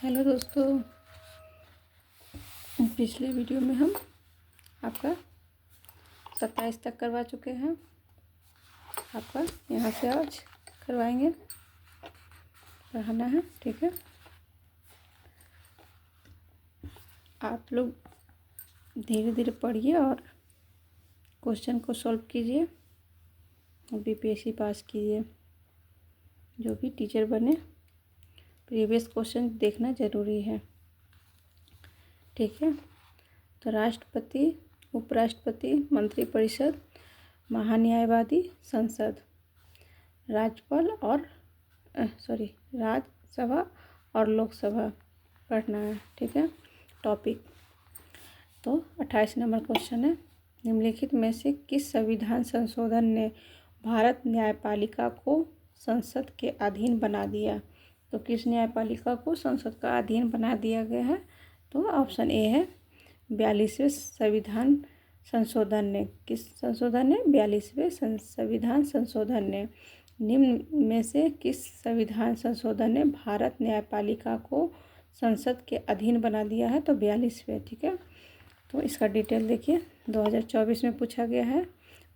Hello दोस्तों, पिछले video में हम आपका 27 तक करवा चुके हैं। आपका यहाँ से आज करवाएंगे, पढ़ाना है। ठीक है, आप लोग धीरे धीरे पढ़िए और क्वेश्चन को सॉल्व कीजिए, बीपीएससी पास कीजिए। जो भी टीचर बने, प्रीवियस क्वेश्चन देखना ज़रूरी है। ठीक है, तो राष्ट्रपति, उपराष्ट्रपति, मंत्रिपरिषद, महान्यायवादी, संसद, राज्यपाल और राज्यसभा और लोकसभा पढ़ना है। ठीक है, टॉपिक तो 28 नंबर क्वेश्चन है, निम्नलिखित में से किस संविधान संशोधन ने भारत न्यायपालिका को संसद के अधीन बना दिया? तो किस न्यायपालिका को संसद का अधीन बना दिया गया है? तो ऑप्शन ए है 42वें संविधान संशोधन ने। किस संशोधन ने? 42वें संविधान संशोधन ने। निम्न में से किस संविधान संशोधन ने भारत न्यायपालिका को संसद के अधीन बना दिया है? तो 42वें। ठीक है, तो इसका डिटेल देखिए, 2024 में पूछा गया है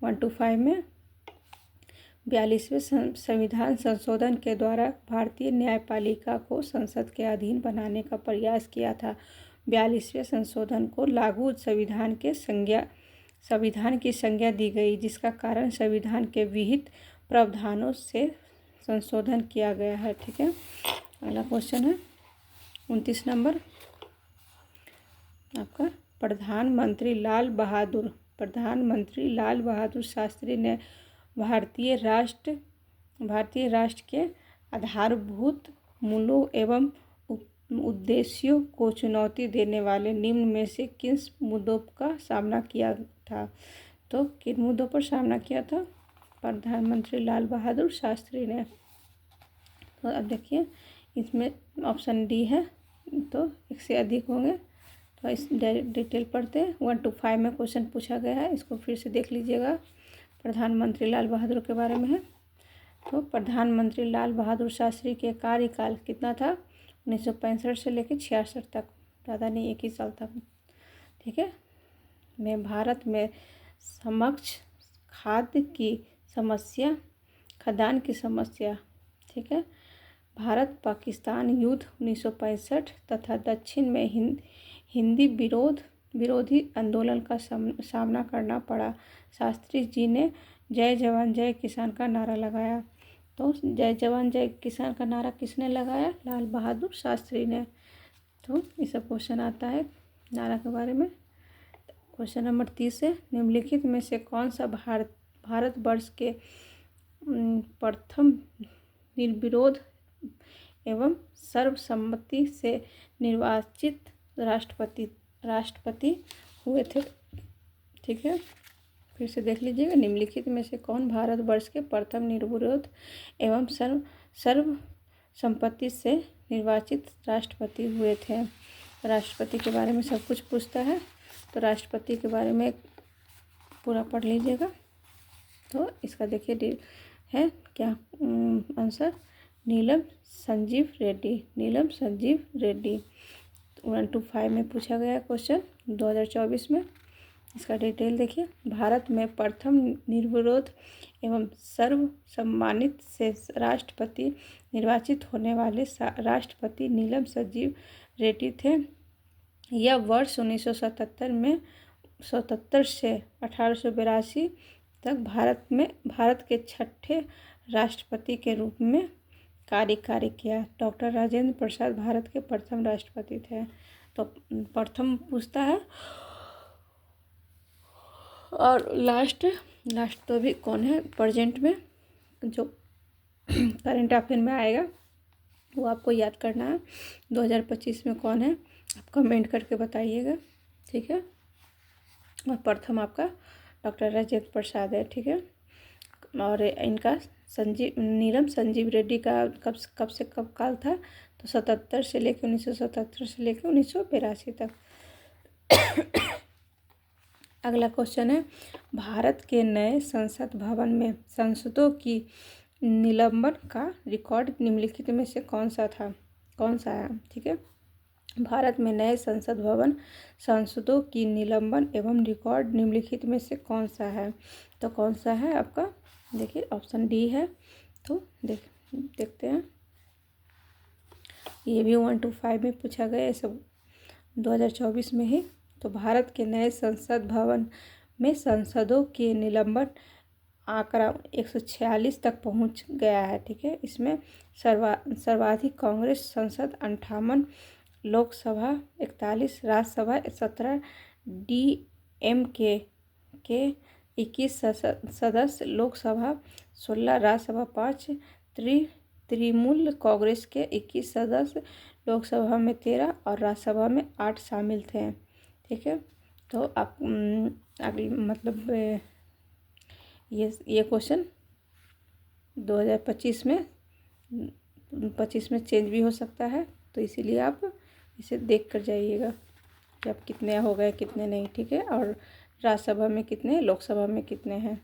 1 to 5 में। 42वें संविधान संशोधन के द्वारा भारतीय न्यायपालिका को संसद के अधीन बनाने का प्रयास किया था। 42वें संशोधन को लागू संविधान की संज्ञा दी गई, जिसका कारण संविधान के विहित प्रावधानों से संशोधन किया गया है। ठीक है, अगला क्वेश्चन है 29 नंबर आपका, प्रधानमंत्री लाल बहादुर शास्त्री ने भारतीय राष्ट्र के आधारभूत मूल्यों एवं उद्देश्यों को चुनौती देने वाले निम्न में से किस मुद्दों का सामना किया था? तो किन मुद्दों पर सामना किया था प्रधानमंत्री लाल बहादुर शास्त्री ने? तो अब देखिए, इसमें ऑप्शन डी है, तो एक से अधिक होंगे। तो इस डिटेल पढ़ते हैं। 1 to 5 में क्वेश्चन पूछा गया है, इसको फिर से देख लीजिएगा। प्रधानमंत्री लाल बहादुर के बारे में है। तो प्रधानमंत्री लाल बहादुर शास्त्री के कार्यकाल कितना था? 1965 से लेकर 66 तक, ज़्यादा नहीं, एक ही साल था। ठीक है, में भारत में समक्ष खाद्य की समस्या, खदान की समस्या। ठीक है, भारत पाकिस्तान युद्ध 1965 तथा दक्षिण में हिंदी विरोधी आंदोलन का सामना करना पड़ा। शास्त्री जी ने जय जवान जय किसान का नारा लगाया। तो जय जवान जय किसान का नारा किसने लगाया? लाल बहादुर शास्त्री ने। तो ये सब क्वेश्चन आता है नारा के बारे में। क्वेश्चन नंबर 30 है, निम्नलिखित में से कौन सा भारतवर्ष के प्रथम निर्विरोध एवं सर्वसम्मति से निर्वाचित राष्ट्रपति हुए थे? ठीक है, फिर से देख लीजिएगा, निम्नलिखित में से कौन भारतवर्ष के प्रथम निर्विरोध एवं सर्वसम्मति से निर्वाचित राष्ट्रपति हुए थे? राष्ट्रपति के बारे में सब कुछ पूछता है, तो राष्ट्रपति के बारे में पूरा पढ़ लीजिएगा। तो इसका देखिए है क्या answer? Neelam Sanjeev Reddy. 1 to 5 में पूछा गया क्वेश्चन 2024 में। इसका डिटेल देखिए, भारत में प्रथम निर्विरोध एवं सर्वसम्मानित से राष्ट्रपति निर्वाचित होने वाले राष्ट्रपति नीलम संजीव रेड्डी थे। यह वर्ष 1977 से 1882 तक भारत के छठे राष्ट्रपति के रूप में कार्य किया। डॉक्टर राजेंद्र प्रसाद भारत के प्रथम राष्ट्रपति थे। तो प्रथम पूछता है, और लास्ट तो भी कौन है प्रेजेंट में, जो करंट अफेयर में आएगा वो आपको याद करना है। 2025 में कौन है आप कमेंट करके बताइएगा। ठीक है, और प्रथम आपका डॉक्टर राजेंद्र प्रसाद है। ठीक है, और इनका नीलम संजीव रेड्डी का कब से कब काल था? तो 1977 से लेकर 1982 तक। अगला क्वेश्चन है, भारत के नए संसद भवन में सांसदों की निलंबन का रिकॉर्ड निम्नलिखित में से कौन सा है? ठीक है, भारत में नए संसद भवन सांसदों की निलंबन एवं रिकॉर्ड निम्नलिखित में से कौन सा है? तो कौन सा है आपका? देखिए ऑप्शन डी है। तो देखते हैं, ये भी 1 to 5 में पूछा गया है, सब 2024 में ही। तो भारत के नए संसद भवन में सांसदों के निलंबन आंकड़ा 146 तक पहुंच गया है। ठीक है, इसमें सर्वाधिक कांग्रेस सांसद 58, लोकसभा 41, राज्यसभा 17, DMK के 21 सदस्य, लोकसभा 16, राज्यसभा 5, तृणमूल कांग्रेस के 21 सदस्य, लोकसभा में 13 और राज्यसभा में 8 शामिल थे। ठीक है, तो आप अगली मतलब ये क्वेश्चन 2025 में चेंज भी हो सकता है, तो इसीलिए आप इसे देख कर जाइएगा कि अब कितने हो गए कितने नहीं। ठीक है, और राज्यसभा में कितने, लोकसभा में कितने हैं।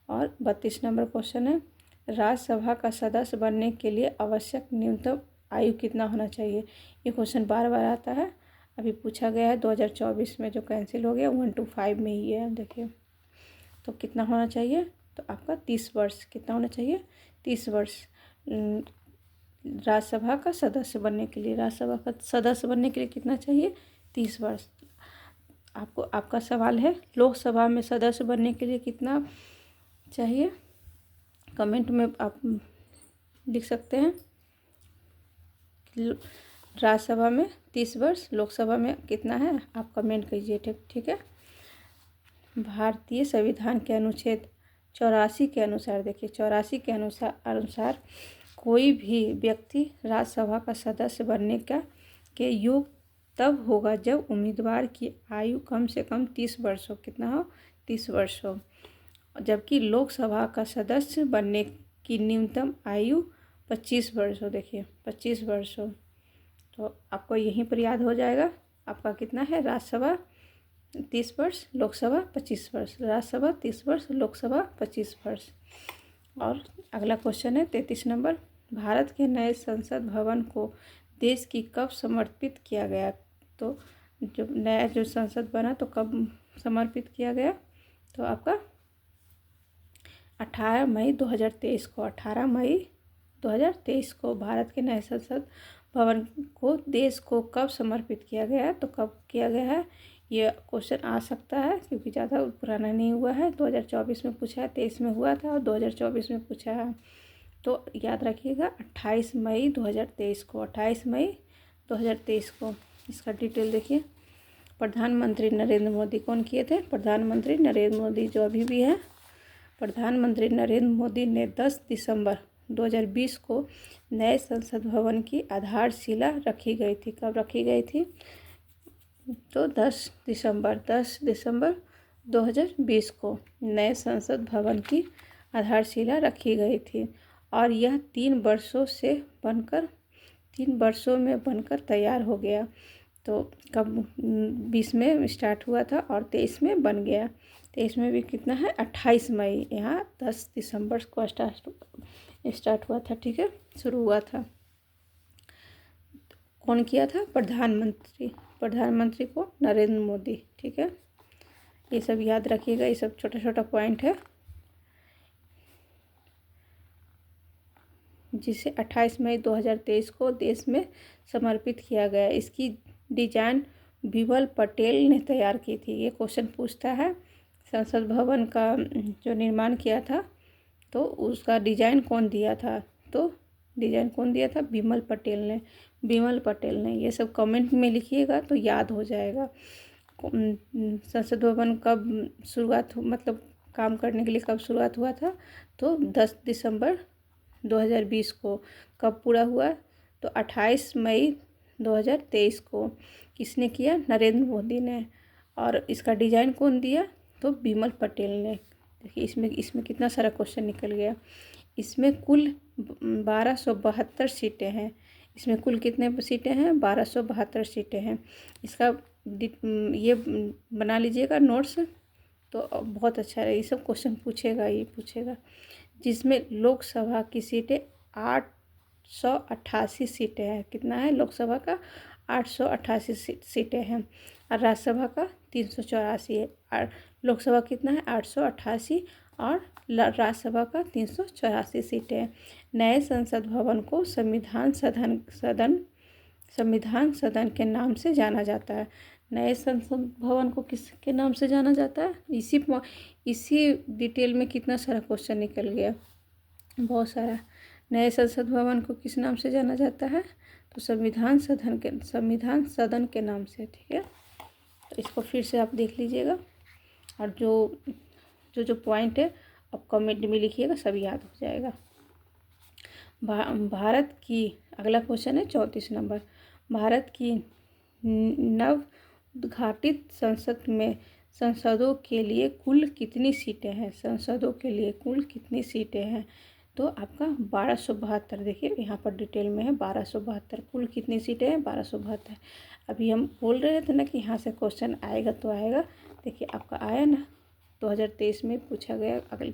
और 32 नंबर क्वेश्चन है, राज्यसभा का सदस्य बनने के लिए आवश्यक न्यूनतम आयु कितना होना चाहिए? ये क्वेश्चन बार बार आता है, अभी पूछा गया है 2024 में, जो कैंसिल हो गया 1 to 5 में ही है। देखिए तो कितना होना चाहिए? तो आपका 30 वर्ष। कितना होना चाहिए? 30 वर्ष राज्यसभा का सदस्य बनने के लिए। राज्यसभा का सदस्य बनने के लिए कितना चाहिए? 30 वर्ष। आपका सवाल है लोकसभा में सदस्य बनने के लिए कितना चाहिए? कमेंट में आप लिख सकते हैं। राज्यसभा में 30 वर्ष, लोकसभा में कितना है आप कमेंट कीजिए। ठीक है। भारतीय संविधान के अनुच्छेद 84 के अनुसार, देखिए 84 के अनुसार कोई भी व्यक्ति राज्यसभा का सदस्य बनने के योग्य तब होगा जब उम्मीदवार की आयु कम से कम 30 वर्ष हो। कितना हो? 30 वर्ष हो। जबकि लोकसभा का सदस्य बनने की न्यूनतम आयु 25 वर्ष हो। देखिए 25 वर्ष हो, तो आपको यहीं पर याद हो जाएगा। आपका कितना है? राज्यसभा 30 वर्ष, लोकसभा 25 वर्ष। राज्यसभा 30 वर्ष, लोकसभा 25 वर्ष। और अगला क्वेश्चन है 33 नंबर, भारत के नए संसद भवन को देश की कब समर्पित किया गया? तो जो संसद बना तो कब समर्पित किया गया? तो आपका 18 मई 2023 को। 18 मई 2023 को भारत के नए संसद भवन को देश को कब समर्पित किया गया है? तो कब किया गया है? ये क्वेश्चन आ सकता है क्योंकि ज़्यादा पुराना नहीं हुआ है। 2024 में पूछा है, 23 में हुआ था और 2024 में पूछा है। तो याद रखिएगा 28 मई 2023 को। 28 मई 2023 को। इसका डिटेल देखिए। प्रधानमंत्री नरेंद्र मोदी कौन किए थे? प्रधानमंत्री नरेंद्र मोदी, जो अभी भी है। प्रधानमंत्री नरेंद्र मोदी ने 10 दिसंबर 2020 को नए संसद भवन की आधारशिला रखी गई थी। कब रखी गई थी? तो 10 दिसंबर 2020 को नए संसद भवन की आधारशिला रखी गई थी और यह 3 वर्षों में बनकर तैयार हो गया। तो कब 20 में स्टार्ट हुआ था और 23 में बन गया। 23 में भी कितना है? 28 मई। यहाँ 10 दिसंबर को स्टार्ट हुआ था। ठीक है, शुरू हुआ था। कौन किया था? प्रधानमंत्री को नरेंद्र मोदी। ठीक है, ये सब याद रखिएगा, ये सब छोटा छोटा पॉइंट है जिसे 28 मई 2023 को देश में समर्पित किया गया। इसकी डिजाइन विमल पटेल ने तैयार की थी। ये क्वेश्चन पूछता है संसद भवन का जो निर्माण किया था तो उसका डिजाइन कौन दिया था? तो डिजाइन कौन दिया था? विमल पटेल ने। ये सब कमेंट में लिखिएगा तो याद हो जाएगा। संसद भवन कब शुरुआत मतलब काम करने के लिए कब शुरुआत हुआ था? तो 10 दिसंबर 2020 को। कब पूरा हुआ? तो 28 मई 2023 को। किसने किया? नरेंद्र मोदी ने। और इसका डिजाइन कौन दिया? तो विमल पटेल ने। देखिए इसमें कितना सारा क्वेश्चन निकल गया। इसमें कुल 1272 सीटें हैं। इसमें कुल कितने सीटें हैं? 1272 सीटें हैं। इसका ये बना लीजिएगा नोट्स, तो बहुत अच्छा है। ये सब क्वेश्चन पूछेगा। जिसमें लोकसभा की सीटें 888 सीटें हैं। कितना है लोकसभा का? 888 सीटें हैं और राज्यसभा का 384 है। और लोकसभा कितना है 888 और राज्यसभा का 384 सीटें हैं। नए संसद भवन को संविधान सदन के नाम से जाना जाता है। नए संसद भवन को किसके नाम से जाना जाता है? इसी डिटेल में कितना सारा क्वेश्चन निकल गया, बहुत सारा। नए संसद भवन को किस नाम से जाना जाता है? तो संविधान सदन के नाम से, ठीक है। तो इसको फिर से आप देख लीजिएगा और जो पॉइंट है आप कमेंट में लिखिएगा, सब याद हो जाएगा। भारत की अगला क्वेश्चन है 34 नंबर। भारत की नव उद्घाटित संसदों के लिए कुल कितनी सीटें हैं? संसदों के लिए कुल कितनी सीटें हैं? तो आपका 1272। देखिए यहाँ पर डिटेल में है 1272। कुल कितनी सीटें हैं? 1272। अभी हम बोल रहे थे ना कि यहाँ से क्वेश्चन आएगा तो आएगा। देखिए आपका आया ना, 2023 में पूछा गया अगले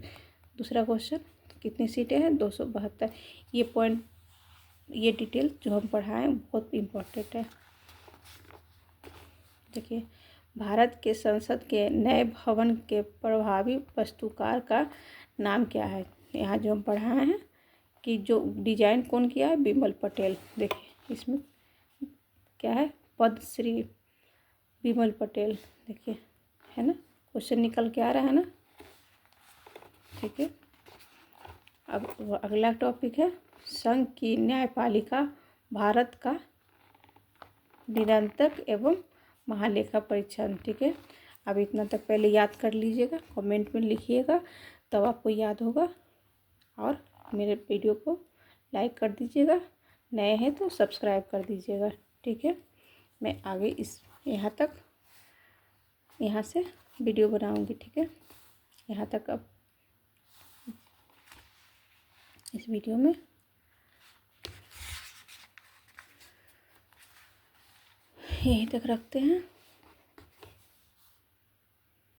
दूसरा क्वेश्चन। कितनी सीटें हैं? 272। ये पॉइंट, ये डिटेल जो हम पढ़ाएं बहुत इम्पोर्टेंट है। देखिए भारत के संसद के नए भवन के प्रभावी वास्तुकार का नाम क्या है? यहाँ जो हम पढ़ाए हैं कि जो डिजाइन कौन किया है? बिमल पटेल। देखिए इसमें क्या है? पद्मश्री बिमल पटेल। देखिए है ना, क्वेश्चन निकल के आ रहा है ना, ठीक है। अब अगला टॉपिक है संघ की न्यायपालिका भारत का निरंतर एवं महालेखा परीक्षण, ठीक है। अब इतना तक पहले याद कर लीजिएगा, कमेंट में लिखिएगा तब आपको याद होगा। और मेरे वीडियो को लाइक कर दीजिएगा, नए हैं तो सब्सक्राइब कर दीजिएगा, ठीक है। मैं आगे यहाँ से वीडियो बनाऊंगी, ठीक है। यहाँ तक अब इस वीडियो में यहीं तक रखते हैं।